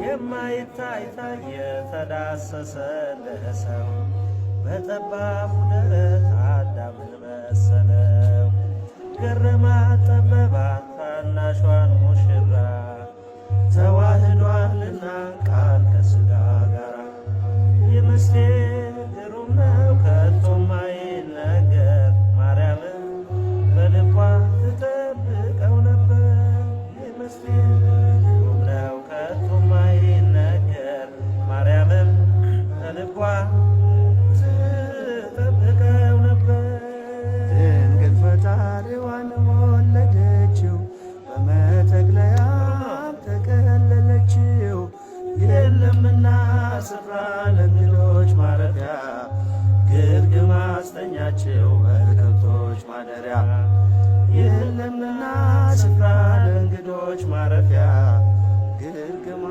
የማይታይ የተዳሰሰ ለሰው በጠባቡ ደረት አዳምን መሰለው። ገረማት ጠበባት ታናሿን ሙሽራ ተዋህዷልና ቃል ከሥጋ ጋራ። የምስጢር ግሩም ነው ከቶም አይነገር ማርያምን በልቧ ትጠብቀው ነበር። የምስጢር ግሩም ነው ከቶም አይነገር ማርያምን በልቧ ትጠብቀው ነበር። ድንግል ፈጣሪዋን ወለደችው በመጠቅለያም ተከለለችው። የለምና ስፍራ ለእንግዶች ማረፊያ ግርግም አስተኛችው በከብቶች ማደሪያ። የለምና ስፍራ ለእንግዶች ማረፊያ ግርግም